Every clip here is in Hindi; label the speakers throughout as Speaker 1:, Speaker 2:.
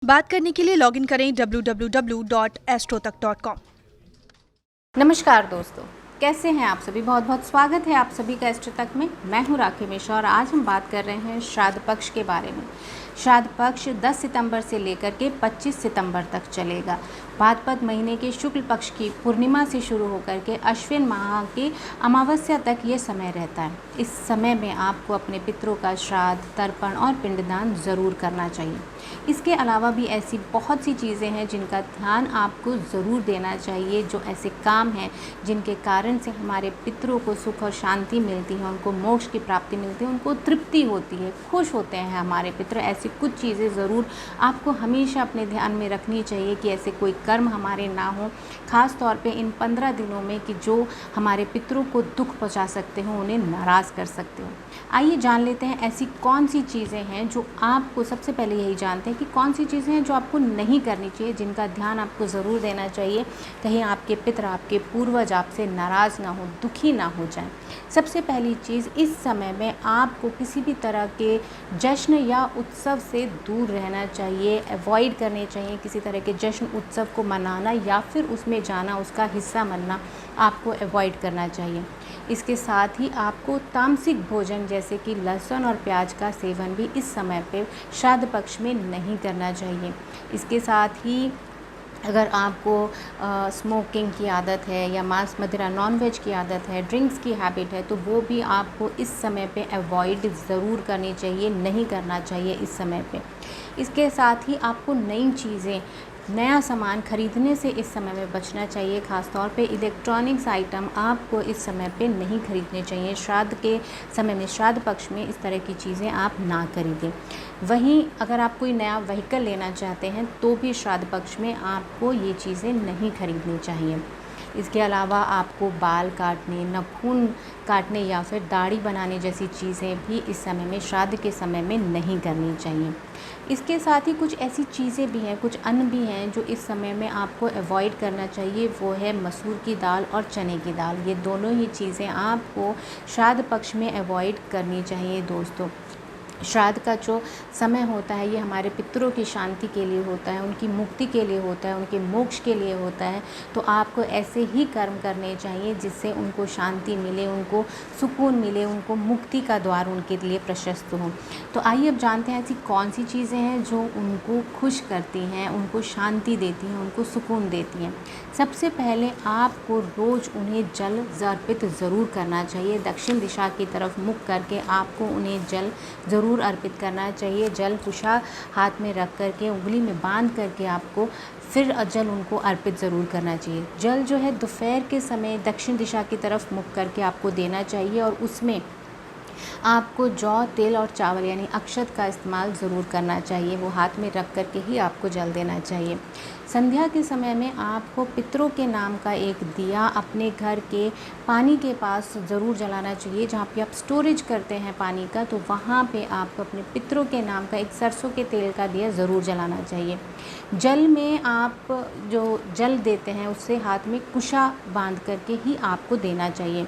Speaker 1: बात करने के लिए लॉगिन करें www.astrotak.com।
Speaker 2: नमस्कार दोस्तों, कैसे हैं आप सभी। बहुत बहुत स्वागत है आप सभी का एस्ट्रो तक में। मैं हूं राखी मिश्रा और आज हम बात कर रहे हैं श्राद्ध पक्ष के बारे में। श्राद्ध पक्ष 10 सितंबर से लेकर के 25 सितंबर तक चलेगा। भाद्रपद महीने के शुक्ल पक्ष की पूर्णिमा से शुरू होकर के अश्विन माह की अमावस्या तक ये समय रहता है। इस समय में आपको अपने पितरों का श्राद्ध, तर्पण और पिंडदान ज़रूर करना चाहिए। इसके अलावा भी ऐसी बहुत सी चीज़ें हैं जिनका ध्यान आपको ज़रूर देना चाहिए, जो ऐसे काम हैं जिनके कारण से हमारे पितरों को सुख और शांति मिलती है, उनको मोक्ष की प्राप्ति मिलती है, उनको तृप्ति होती है, खुश होते हैं हमारे पितर। ऐसी कुछ चीज़ें ज़रूर आपको हमेशा अपने ध्यान में रखनी चाहिए कि ऐसे कोई कर्म हमारे ना हो, ख़ास तौर पे इन 15 दिनों में कि जो हमारे पितरों को दुख पहुंचा सकते हो, उन्हें नाराज़ कर सकते हो। आइए जान लेते हैं ऐसी कौन सी चीज़ें हैं जो आपको, सबसे पहले यही जानते हैं कि कौन सी चीज़ें हैं जो आपको नहीं करनी चाहिए, जिनका ध्यान आपको ज़रूर देना चाहिए, कहीं आपके पितर, आपके पूर्वज आपसे नाराज़ ना हो, दुखी ना हो जाएं। सबसे पहली चीज़, इस समय में आपको किसी भी तरह के जश्न या उत्सव से दूर रहना चाहिए, अवॉइड करने चाहिए। किसी तरह के जश्न उत्सव को मनाना या फिर उसमें जाना, उसका हिस्सा बनना आपको अवॉइड करना चाहिए। इसके साथ ही आपको तामसिक भोजन जैसे कि लहसुन और प्याज का सेवन भी इस समय पे श्राद्ध पक्ष में नहीं करना चाहिए। इसके साथ ही अगर आपको स्मोकिंग की आदत है या मांस मदिरा नॉनवेज की आदत है, ड्रिंक्स की हैबिट है, तो वो भी आपको इस समय पे अवॉइड ज़रूर करनी चाहिए, नहीं करना चाहिए इस समय पे। इसके साथ ही आपको नई चीज़ें, नया सामान खरीदने से इस समय में बचना चाहिए। ख़ासतौर पे इलेक्ट्रॉनिक्स आइटम आपको इस समय पे नहीं खरीदने चाहिए। श्राद्ध के समय में, श्राद्ध पक्ष में इस तरह की चीज़ें आप ना खरीदें। वहीं अगर आप कोई नया व्हीकल लेना चाहते हैं तो भी श्राद्ध पक्ष में आपको ये चीज़ें नहीं खरीदनी चाहिए। इसके अलावा आपको बाल काटने, नाखून काटने या फिर दाढ़ी बनाने जैसी चीज़ें भी इस समय में, श्राद्ध के समय में नहीं करनी चाहिए। इसके साथ ही कुछ ऐसी चीज़ें भी हैं, कुछ अन्न भी हैं जो इस समय में आपको अवॉइड करना चाहिए। वो है मसूर की दाल और चने की दाल। ये दोनों ही चीज़ें आपको श्राद्ध पक्ष में अवॉइड करनी चाहिए दोस्तों। श्राद्ध का जो समय होता है ये हमारे पितरों की शांति के लिए होता है, उनकी मुक्ति के लिए होता है, उनके मोक्ष के लिए होता है। तो आपको ऐसे ही कर्म करने चाहिए जिससे उनको शांति मिले, उनको सुकून मिले, उनको मुक्ति का द्वार उनके लिए प्रशस्त हो। तो आइए अब जानते हैं ऐसी कौन सी चीज़ें हैं जो उनको खुश करती हैं, उनको शांति देती हैं, उनको सुकून देती हैं। सबसे पहले आपको रोज़ उन्हें जल अर्पित ज़रूर करना चाहिए। दक्षिण दिशा की तरफ मुख करके आपको उन्हें जल ज़रूर अर्पित करना चाहिए। जल कुशा हाथ में रख करके, उंगली में बांध करके आपको फिर जल उनको अर्पित ज़रूर करना चाहिए। जल जो है दोपहर के समय दक्षिण दिशा की तरफ मुख करके आपको देना चाहिए और उसमें आपको जौ, तेल और चावल यानी अक्षत का इस्तेमाल ज़रूर करना चाहिए। वो हाथ में रख करके ही आपको जल देना चाहिए। संध्या के समय में आपको पितरों के नाम का एक दिया अपने घर के पानी के पास ज़रूर जलाना चाहिए। जहाँ पे आप स्टोरेज करते हैं पानी का, तो वहाँ पे आपको अपने पितरों के नाम का एक सरसों के तेल का दिया ज़रूर जलाना चाहिए। जल में आप जो जल देते हैं उससे हाथ में कुशा बांध करके ही आपको देना चाहिए।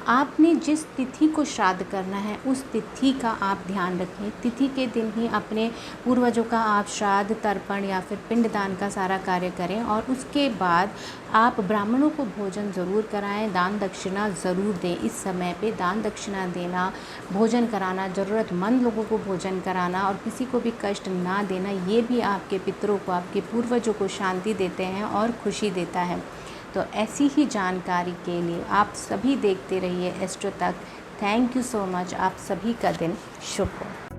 Speaker 2: आपने जिस तिथि को श्राद्ध करना है उस तिथि का आप ध्यान रखें। तिथि के दिन ही अपने पूर्वजों का आप श्राद्ध, तर्पण या फिर पिंडदान का सारा कार्य करें और उसके बाद आप ब्राह्मणों को भोजन ज़रूर कराएं, दान दक्षिणा ज़रूर दें। इस समय पे दान दक्षिणा देना, भोजन कराना, ज़रूरतमंद लोगों को भोजन कराना और किसी को भी कष्ट ना देना, ये भी आपके पितरों को, आपके पूर्वजों को शांति देते हैं और खुशी देता है। तो ऐसी ही जानकारी के लिए आप सभी देखते रहिए एस्ट्रो तक। Thank you so much. आप सभी का दिन शुभ हो।